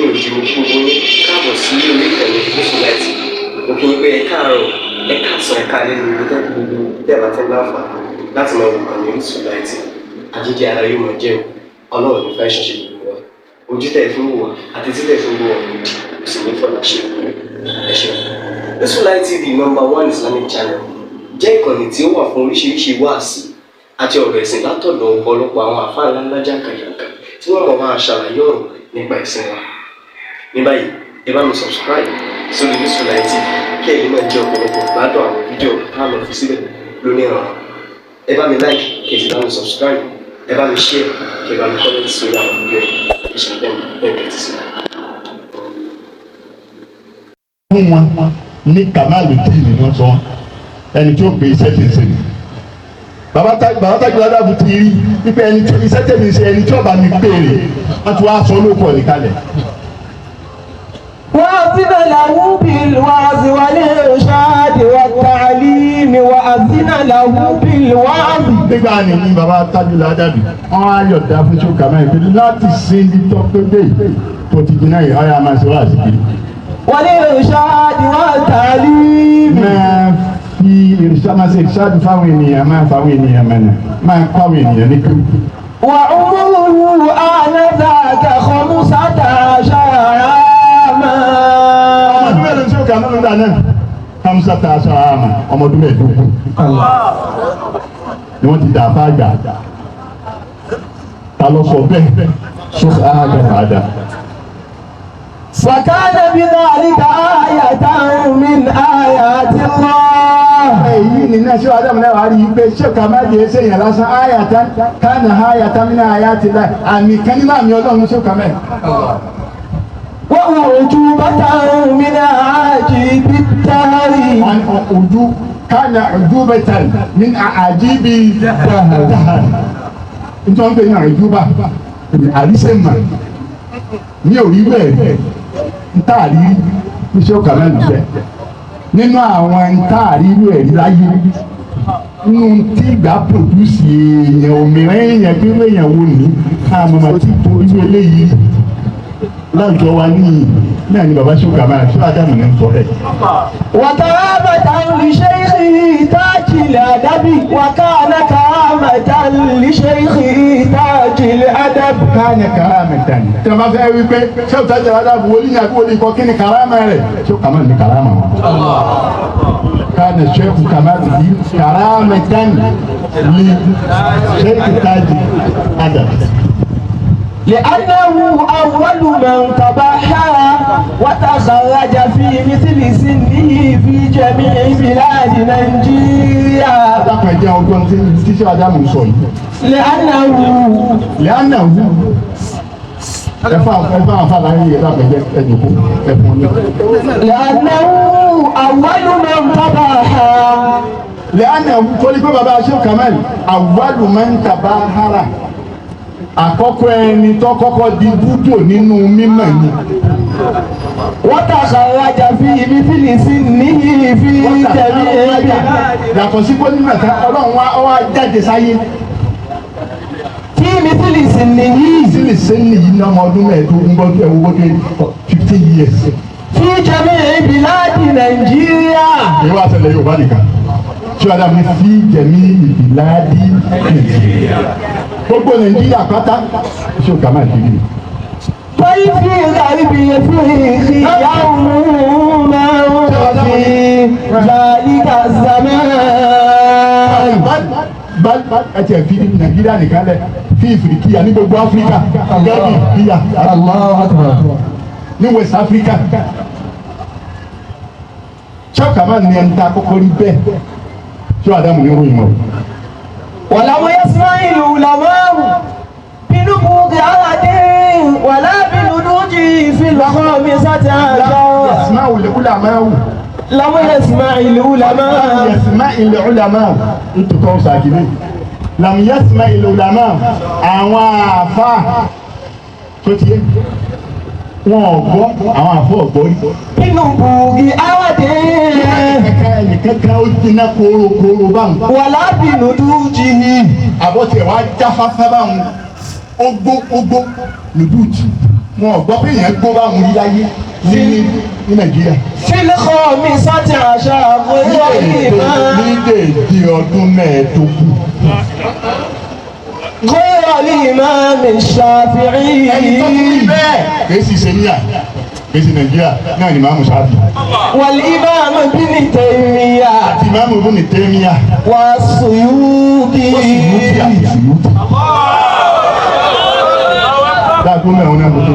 lẹ́yìn òjì mo kí gbogbo yín káàbọ̀ sí orí ìkànnì Orísun TV. Mo kí yín pé ẹ káàárọ̀ ẹ káàsán ẹ káalẹ́ ní gbogbo tẹ́lá tẹ́ láǹfà láti máa wò ìkànnì Orísun TV. Àjíjẹ ara yóò máa jẹun Ọlọ́run ní fẹ́ ṣọṣẹ́ gbogbo wa. Ojú tẹ̀ fún wò àti títẹ̀ fún wò kò sì ní fọlá ṣe ẹ ṣeun. Orísun TV #1 Islamic channel jẹ́ ìkànnì tí ó wà fún oríṣiríṣi wáàsí àti ọ̀rọ̀ ẹ̀sìn látọ̀dọ̀ ọ̀pọ̀lọpọ̀ àwọn àfáà ńláńlá jàǹkàjàǹkà tí wọ́n mọ̀ máa ṣàlàyé ọ̀rọ̀ nípa ẹ̀sìn wa. Ní báyìí ẹ bá mi subscribe sórí Orísun TV kí ẹ̀yin máa jẹ́ ọ̀pọ̀lọpọ̀ gbádùn àwọn fídíò táwọn fi síbẹ̀ lónìí ọ̀rọ̀. Ẹ bá mi like kí ẹ sì bá mi subscribe, ẹ bá mi share kí ẹ bá mi comment sórí àwọn fídíò ìṣẹ̀lẹ̀ bẹ́ẹ̀ ti sí. fún wọn ní kàmáàlù tí ìlú wọn sọ ẹni tí ó gbé iṣẹ́ tí ń ṣe ni bàbá tájú adábù ti rí wípé ẹni tí iṣẹ́ tẹ̀mí ṣe ẹni tí ọba mi béèrè wọ́n ti wá sọ lóko ọ̀lẹ́ kalẹ̀. وأذن له بالوعظ والإرشاد والتعليم وأذن له بالوعظ. nígbà ni ní bàbá tájú adábù wọn á yọ̀dá fún tí ó kà máa ìpínlẹ̀ láti ṣe ibi tó pé dé tó ti dín náà ọ̀yà máa ṣe wá àṣìkiri. والإرشاد والتعليم. fi ìrìṣàdù fáwọn ènìyàn máa fáwọn ènìyàn mẹ́nà máa kọ́ àwọn ènìyàn ní kí. وعمره آنذاك 15 عاما. ọmọdún mẹ́rin tí ó kà nínú dáná 15 àmà ọmọdún mẹ́ẹ̀ẹ́dógún ni wọ́n ti dà fáàgbà ta lọ sọ bẹ́ẹ̀ sọ́kà àgàfàdà. فكان بذلك آية من آيات الله. èyí ni náà ṣé Ádámù náà wà á rí i pé ṣé kàmáàdì ẹsẹ̀ yẹn lásán áyàtá kánà áyàtá mi náà áyàtì láì àmì kan nínú àmì Ọlọ́run ṣé kàmáà. وعجوبة من عجيب الدهر. ojú kánà ujúbata min àjíbi dahar nítorí wọn pè ní àjúbà àrísẹ́mà ní orí bẹ́ẹ̀ ntaari iṣẹ́ kàmáà nìṣẹ́ nínú àwọn ntaari irú ẹ̀rí láyé nínú tí ìgbà pòdúsì èèyàn òmìnira èèyàn kí ló èèyàn wò ní àmọ́ tí irú eléyìí láwùjọ wa ní náà ni bàbá ṣókà máa ṣó Ádámù ní sọ ẹ. وكرامة لشيخ تاج الأدب وكان كرامة لشيخ تاج الأدب. káàní kàrámà tani. tí a bá fẹ́ wí pé ṣé o tajà Ádámù wọlé ní àbí wọlé kọ́ kí ni kàrámà rẹ̀ ṣókà máa ní kàrámà wọn. káàní ṣẹ́kù kàmáàlì yìí kàrámà tani ní ṣẹ́kù tájì Ádámù. لأنه أول من تبحر وتخرج في مثل سنه في جميع بلاد نيجيريا. dákun ẹ jẹ́ ọgbọ́n tí ṣé Ádámù sọ yìí. لأنه ẹ̀fọ́ àǹfààní ayé yẹn dákun ẹ jẹ́ ẹ̀dùnkú ẹ̀fọn ní. لأنه أول من تبحر. لأنه torí pé bàbá aṣọ Kamal أول من تبحر àkọ́kọ́ ẹni tó kọ́kọ́ di búdò nínú mímọ̀ ni. وتخرج في مثل سنه في جميع. yàtọ̀ sí gómìnà tá Ọlọ́run wá jáde sáyé. في مثل سنه. sílẹ̀ sẹ́ni yìí ní ọmọ ọdún mẹ́ẹ̀ẹ́dógún gbọ́dọ̀ ẹ̀wọ́ gbọ́dọ̀ 15 years. في جميع بلاد نيجيريا. èyí wá ṣẹlẹ̀ Yorùbá nìkan tí wàá dàbí fi jẹ̀mí ìbíládì Nàìjíríà gbogbo Nàìjíríà pátá ṣé o kà máa dìbò. بل في غرب يفرق يوما في ذلك الزمان. ẹtì ẹ̀fí Nàìjíríà nìkan lẹ̀ fi ìfìrìkìyà ní gbogbo Áfíríkà gẹ́gẹ́ ìfìyà ní West Africa. ṣé o kà máa ní ẹni tá a kọ́kọ́ rí bẹ́ẹ̀ ṣé o Ádámù ní ròyìn mọ́. ولم يسمع العلماء بنبوغ أحد ولا بنضوجه في الخامسة عشر. يسمع العلماء. لم يسمع العلماء. يسمع العلماء. انتو كون ساكنين. لم يسمع العلماء. àwọn àfáà tó tiẹ̀ wọn ò gbọ́ àwọn àfọ ọ̀gbọ́ rí. بنبوغ أحد. ẹnìkankan ó jiná kóró báwọn. ولا بنضوجه. àbọ̀tẹ̀ wá jáfáfá báwọn ó gbó lùdúùjì wọn ò gbọ́ pé èèyàn gbó bá wọn rí láyé ní Nàìjíríà. Fílíkọ̀ mi sọ́tì àṣà àgbẹ̀wò ìmọ̀. ní dèédé ọdún mẹ́ẹ̀ẹ́dógún. Gbọ́dọ̀ ní ìmọ̀ mi Ṣáfi'í. ẹni tó kú bẹ́ẹ̀ kì í sì ṣe níyà kì í sì Nàìjíríà náà ni Ìmáàmù Ṣáfi'í. Wal Imam Ibn Taymiyyah. àti Ìmáàmù Ibn Taymiyyah. Wa Suyuti. dáàbò mẹ́rin náà mọ́tò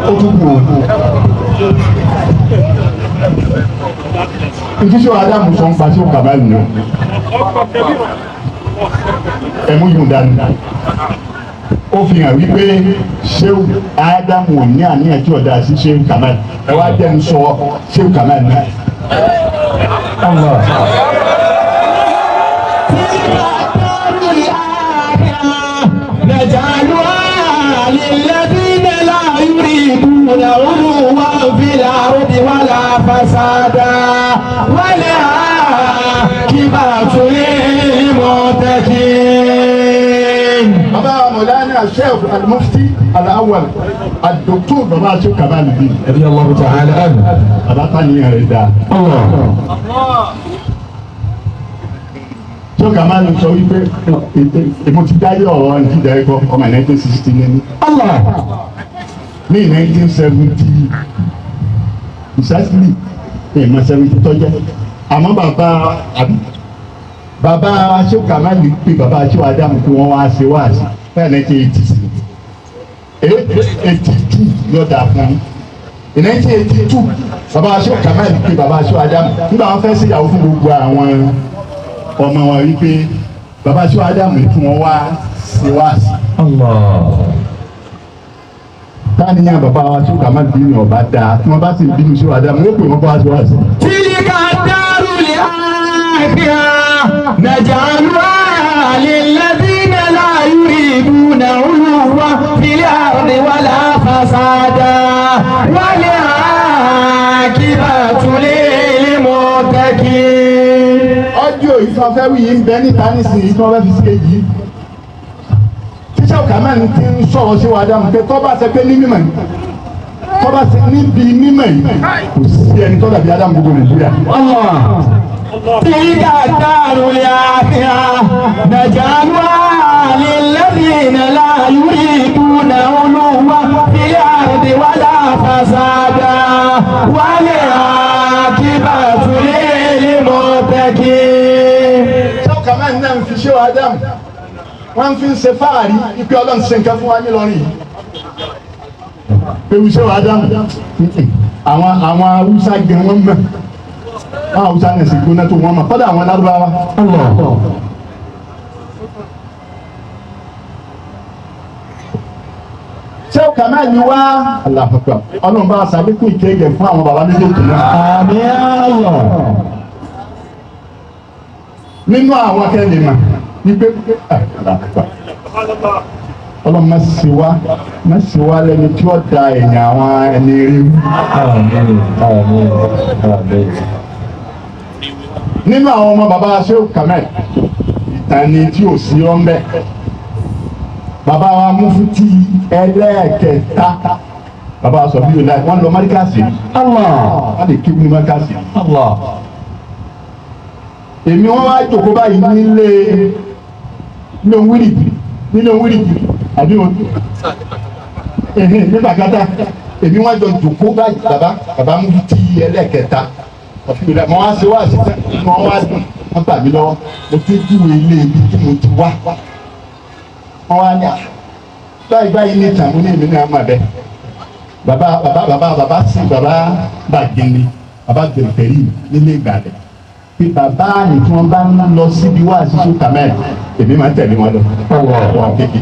ó tún kù òun. ìjísọ́ Ádámù sọ ń pa sí òkàbá ìlú ẹ̀mú yìí ń dání. ó fi hàn wípé Ṣéhù Ádámù ò ní àníyàn tí ọ̀dà sí Ṣéhù Kamal ẹ wá jẹ́ ń sọ Ṣéhù Kamal náà. للذين لا يريدون علوا في الأرض ولا فسادا والعاقبة للمتقين. بابا مولانا الشيخ المفتي الأول الدكتور بابا شيخ كمال الدين رضي الله تعالى عنه. بابا تاني رضا الله. Ṣéhù Kamal sọ wípé èmo ti dáyé ọ̀rọ̀ ní ìdá ẹ̀kọ́ ọmọ 1960 ní 1970 precisely èèmọ̀ 70 tọ́jẹ́ àmọ́ bàbá Ṣéhù Kamal pé bàbá Ṣéhù Ádámù pé wọ́n wá ṣe wáàsí fẹ́ 1982 lọ́dà fún 1982 bàbá Ṣéhù Kamal pé bàbá Ṣéhù Ádámù nígbà wọn fẹ́ ṣèyàwó fún gbogbo àwọn ọmọ wọn wípé bàbá Ṣéhù Ádámù fún wọn wá ṣe wáàsí. táníyàn bàbá wa Ṣéhù Kamal bínú ọba dáa tí wọn bá sì bínú Ṣéhù Ádámù wọn pè wọn bá ṣe wáàsí. Tilka darul akhirah naj'aluha lilladhina la yuriduna 'uluwwan fil ardi wala fasada wal 'aqibatu lil muttaqin. ọjọ́ ìfọ̀fẹ́wì yìí ń bẹ níta nísìnyí tí wọ́n fẹ́ fi sí kejì yìí. Ṣéhù Kamal ti ń sọ̀rọ̀ Ṣéhù Ádámù pé tó bá ṣe pé ní mímọ̀ yìí tó bá ṣe níbi mímọ̀ yìí kò sí ẹni tó dàbí Ádámù gbogbo Nàìjíríà. Tilka darul akhirah naj'aluha lilladhina la yuriduna 'uluwwan fil ardi wala fasada wal 'aqibatu lil muttaqin. Ṣéhù Kamal náà ń fi Ṣéhù Ádámù wọ́n fi ń ṣe fáàrí ipe Ọlọ́run ṣe nǹkan fún wa nílọrin yìí. ewu Ṣéhù Ádámù àwọn Haúsá gbẹ wọn mọ̀ àwọn Haúsá náà sì gbóná tó wọn mọ̀ kọ́dà àwọn Lárúbáwá. Ṣéhù Kamal ni wá Allahu Akbar Ọlọ́run bá ṣàlékún ìkẹ́gẹ̀ fún àwọn bàbá méjèèjì náà. Àmín. nínú àwọn akẹ́lẹ̀ mà wípé Ọlọ́run má sì wá lẹ́ni tí ó da ẹ̀yìn àwọn ẹni rí. nínú àwọn ọmọ bàbá Ṣéhù Kamal ìtàn ni tí ò sí ọ́nbẹ́ bàbá wa Mufti ẹlẹ́ẹ̀kẹta bàbá wa sọ bí yóò láì wọ́n lọ mọ́ríkàsì wọ́n lè kí wọ́n mọ́ríkàsì. èmi wọn wá jókòó báyìí nílé wíìrìdì àbí wọn nígbà gádà èmi wọn jọ jókòó báyìí bàbá Mufti ẹlẹ́ẹ̀kẹta ọ̀fìnlẹ̀ mọ́ wá sí wá sí mọ́ wá dùn wọ́n gbà mí lọ́wọ́ mo fi júwe ilé ibi tí mo ti wá wọ́n wá ní báyìí ní ìtàn mo ní èmi náà mà bẹ́ẹ̀ bàbá sí bàbá bàgẹ́ni bàbá gbẹ̀rẹ̀fẹ̀rí nílé Ìgbàlẹ̀ pé bàbá àyè tí wọ́n bá ń lọ síbi wá sí Ṣéhù Kamal èmi máa ń tẹ̀lé wọn lọ wọ́n kéèké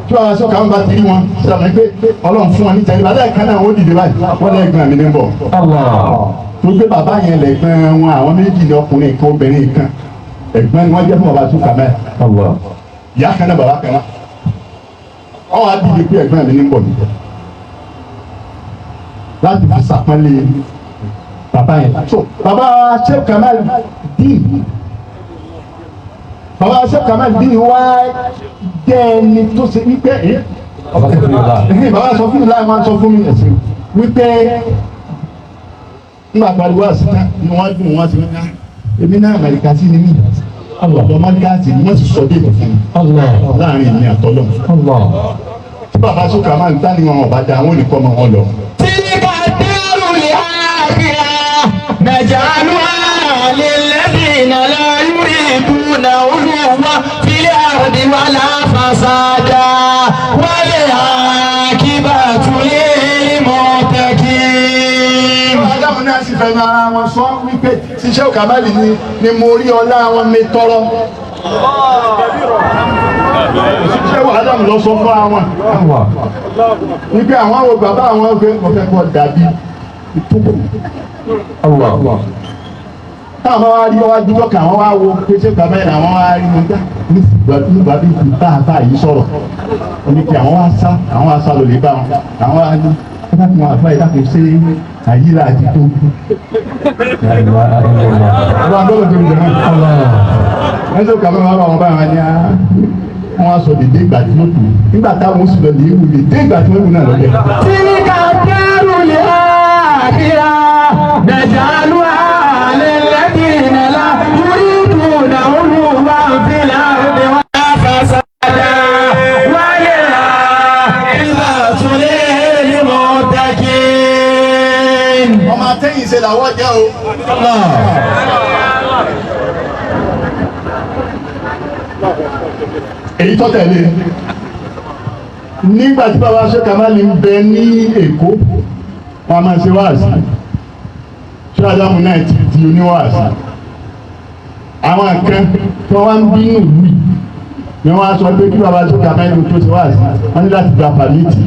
tí wọ́n wá Ṣéhù Kamal bá ti rí wọn sọ̀rọ̀ pé Ọlọ́run fún wọn ní tẹ̀lé bàbá ẹ̀ka náà wọ́n dìde báyìí wọ́n lẹ́gbẹ̀ẹ́ mi ní bọ̀ tó gbé bàbá yẹn lẹ́gbẹ̀ẹ́ wọn àwọn méjì ní ọkùnrin kan obìnrin kan ẹ̀gbọ́n ni wọ́n jẹ́ fún bàbá Ṣéhù Kamal ìyá kan náà bàbá kan náà wọ́n wá dìde pé ẹ̀gbọ́n mi ní bọ̀ mi láti fi sàpọ́nlé bàbá yẹn. so bàbá Ṣéhù Kamal dín wá jẹ́ ẹni tó ṣe wípé bàbá sọ fún mi láì máa sọ fún mi ẹ̀sìn wípé nígbà pariwo àsìkò ni wọ́n dùn wọ́n ti ń ká èmi náà màlìkà sí ni mí ọ̀dọ̀ màlìkà sí ni wọ́n ti sọ déètì fún mi láàrin ìní àtọ́lọ̀ tí bàbá sọ́kà máa ń tá ni wọn ọ̀bá da àwọn olùkọ́ ọmọ wọn lọ. tilka darul akhirah naj'aluha lilladhina la yuriduna uluwan fil ardi wala fasada wal aqibatu lil muttaqin. Ádámù náà sì fẹnu ara wọn sọ wípé ṣiṣẹ́ òkàmálì ni mo rí ọlá wọn mi tọrọ. Ṣiṣẹ́ wà Ádámù lọ sọ fún àwọn. Wípé àwọn àwọn bàbá àwọn ọ̀fẹ́ kọ́ dàbí ìtúkù. Táwọn wá rí ọwá dúdọ́ kí àwọn wá wo pé ṣé kàmẹ́rì àwọn wá rí mo dá nígbà bí kì í bá àbá yìí sọ̀rọ̀. Omi kí àwọn wá sá lọ lè bá wọn. Àwọn wá ní ẹ̀dákun àbá ìdákun ṣe àyíra àti tó. Ọba àgbọ̀dọ̀ tó ń jẹ náà. Wọ́n ṣe kàmẹ́rì wọn bá wọn bá wọn ní wọ́n á sọ dédé ìgbà tí wọ́n kù nígbà táwọn oṣù lọ lè wù dédé ìgbà tí wọ́n kù náà lọ́jọ́. tilka darul akhirah naj'aluha lilladhina la yuriduna uluwan fil ardi wala fasada wal aqibatu lil muttaqin. Ọmọ atẹ́yìn ṣe làwọ̀ jẹ́ o. Èyí tó tẹ̀lé nígbà tí bàbá ṣe Kàmáàlì ń bẹ ní Èkó wọn a máa ṣe wáàsí ṣé Ádámù náà ti di oníwáàsí àwọn kan tí wọ́n wá ń bínú ìlú yìí ni wọ́n á sọ pé kí bàbá ṣe Kàmáàlì tó ṣe wáàsí wọ́n ní láti gba pàmìtì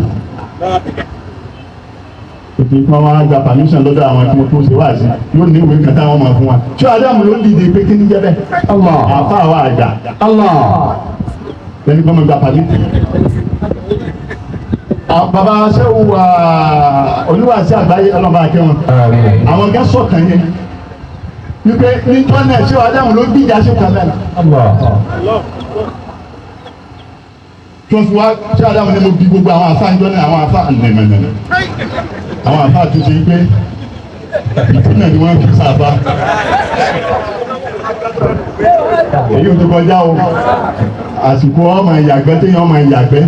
òtún kí wọ́n wá gba pàmìṣàn lọ́dọ̀ àwọn tí wọ́n tó ṣe wáàsí yóò ní ìwé kan táwọn máa fún wa ṣé Ádámù ló dìde pé kí ní jẹ́ bẹ́ẹ̀ àfa àwa àjà lẹ́ni kọ́ mọ̀ gba pàmìtì. Bàbá sẹ́wù oníwàásí àgbáyé ọlọ́ba akẹ́wọ̀n àwọn gẹ́ sọ̀kan yẹn wípé ní tọ́nà ṣé Ádámù ló gbìjà ṣe kàlẹ́ tó fi wá ṣé Ádámù ni mo bí gbogbo àwọn àfa ń jọ́nà àwọn àfa nẹ̀mẹ̀nẹ̀ àwọn àfa tó ṣe pé ìtúnẹ̀ ni wọ́n fi sábà èyí ò tó kọjá o àsìkò ọmọ ìyàgbẹ́ téèyàn ọmọ ìyàgbẹ́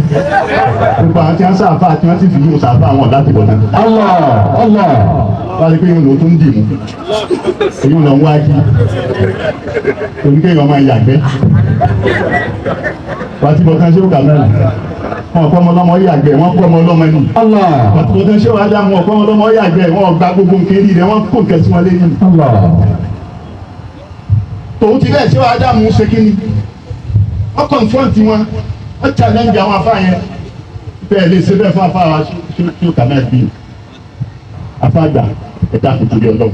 gbogbo àwọn tí wọ́n sáfà tí wọ́n sì fi yóò sáfà wọn láti bọ̀ náà. wọ́n ti pé yóò lò ó tó ń dì mú èyí ò lọ ń wá kí oníkéèyàn ọmọ ìyàgbẹ́ wọ́n ti bọ̀ kan ṣé ó kà mẹ́rin wọn kọ́ ọmọ ọlọ́mọ yàgbẹ́ wọn kọ́ ọmọ ọlọ́mọ ẹnu wọ́n ti bọ̀ kan ṣé ó Ádámù wọn kọ́ ọmọ ọlọ́mọ yàgbẹ́ wọn gba gbogbo nkiri rẹ̀ wọ́n kó nkẹ́sí wọn lẹ́yìn. tòun ti bẹ́ẹ̀ ṣé Ádámù ṣe kí ni wọ́n confront wọn wọ́n challenge àwọn afá yẹn bẹ́ẹ̀ lè ṣe bẹ́ẹ̀ fún afá wa ṣó kàmá bí afá gbà ẹ̀dá kùtù bí ọlọ́run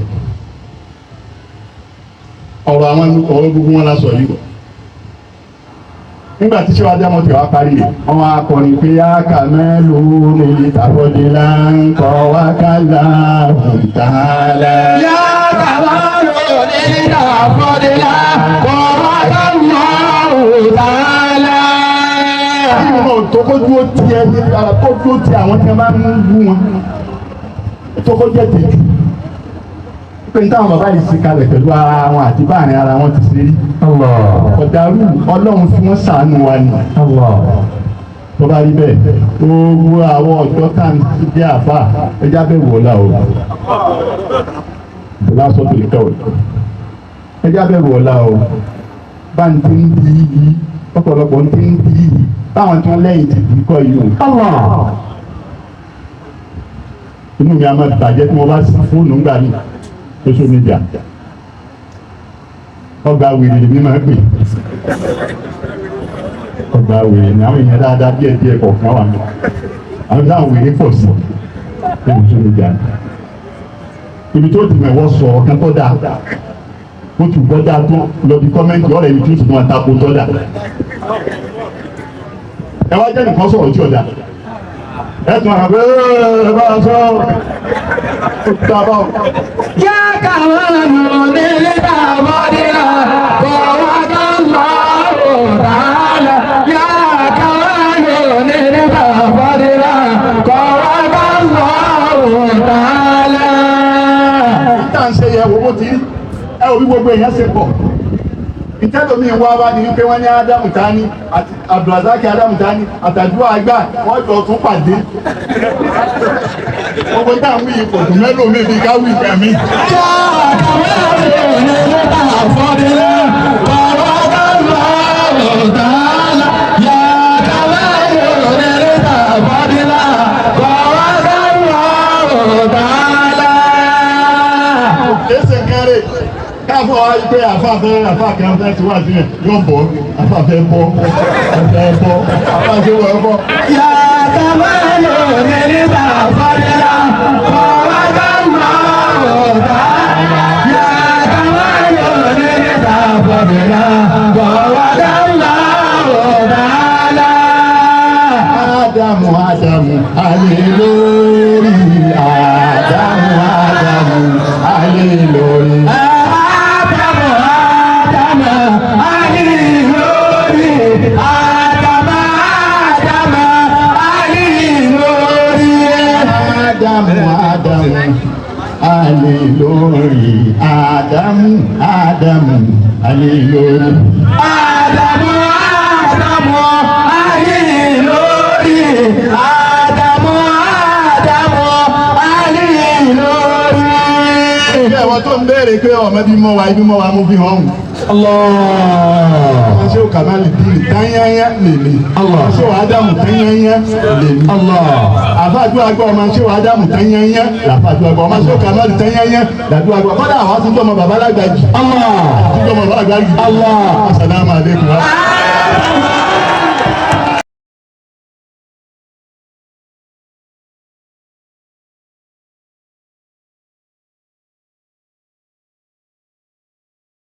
ọ̀rọ̀ àwọn ọ̀rọ̀ gbogbo wọn lásọ yìí nígbà tí ṣé Ádámù ti wá parí rẹ̀ wọ́n á kọrin pé á kà mẹ́lò ní ìtàkọ́dé láńkọ́ wákàlà òǹtàlá. yá kàmálò ní ìtàkọ́dé láńkọ́ wákàlà òǹtàlá. Tókójú ó ti ẹni tókójú ó ti àwọn tí wọ́n bá ń wú wọn tókójú ẹ̀ tẹ̀jú pé n táwọn bàbá yìí sì kalẹ̀ pẹ̀lú ara wọn àti báàrin ara wọn ti ṣe rí. ọ̀dàrú Ọlọ́run fi wọ́n ṣàánú wa ni. tó bá rí bẹ́ẹ̀ gbogbo àwọn ọ̀dọ́ tá à ń jẹ́ àfà ẹja bẹ́ẹ̀ wò la o. ìlà sọ tó lè tọ̀ o. ẹja bẹ́ẹ̀ wò la o. bá ń ti ń di yìí ọ̀pọ̀lọpọ̀ ń ti ń di yìí báwọn tí wọ́n lẹ́yìn ti dì í kọ́ yìí o. inú mi a máa bàjẹ́ tí wọ́n bá sí fóònù ńgbà ní social media ọgbà wèrè lèmi máa ń pè ọgbà wèrè ní àwọn èèyàn dáadáa díẹ̀ díẹ̀ kọ̀ọ̀kan wà mí àwọn táwọn wèrè pọ̀ sí lórí social media ibi tó ti mẹ̀wọ́ sọ ọ̀kan tó dáa ó tún bọ́ dáa tó lọ bí kọ́mẹ́ntì ọ̀rẹ́ ibi tó ti mọ̀ tako tó dáa ẹ wá jẹ́ nìkan sọ̀rọ̀ tí ọ̀dà ẹ tún àgbẹ̀ ẹ bá a sọ yá kàmálò ní ìtàkọ́dé láńkọ́ wákàlà òǹtàlá. yá kàmálò ní ìtàkọ́dé ẹ wo bó ti rí ẹ wo bí gbogbo èèyàn ṣe pọ̀ ìtẹ́lómi ń wá wá ní wípé wọ́n ní Ádámù Tání àti Abdulrasaq Ádámù Tání àtàdúrà àgbà wọ́n jọ tún pàdé gbogbo táwọn yìí kò tún mẹ́lòmí bí káwí ìgbà mi. káfọ́ wa pé àfáàkẹ́ ọ̀fẹ́ ti wá sílẹ̀ yóò bọ̀ àfáàfẹ́ bọ́ àfáàfẹ́ wọ̀ bọ́. yàtọ̀ mẹ́lò ní nígbà fọ́dílà ọ̀wá gbàgbọ́ ọ̀tá. yàtọ̀ mẹ́lò ní nígbà fọ́dílà ọ̀wá gbàgbọ́ ọ̀tá. Ádámù alẹ́ lórí Ádámù alẹ́ lórí. Alilori Ádámù alilori. Ádámù alilori. Ádámù alilori. Ilé ẹ̀wọ̀n tó ń béèrè pé ọmọ bí mọ́ wa ibi mọ́ wa mú fi hàn. Allah. Ṣé o Kamali Deen tányányá lèmi. Allah. Ṣé o Ádámù tányányá lèmi. Allah. Àfáàjú àgbà ọmọ ṣé o Ádámù tányányá làfáàjú àgbà ọmọ ṣé o Kamali tányányá làdúrà àgbà. Kọ́dà àwọn àtúntò ọmọ bàbá lágbàjì. Allah. Àtúntò ọmọ bàbá lágbàjì. Allah. Assalamu alaikum.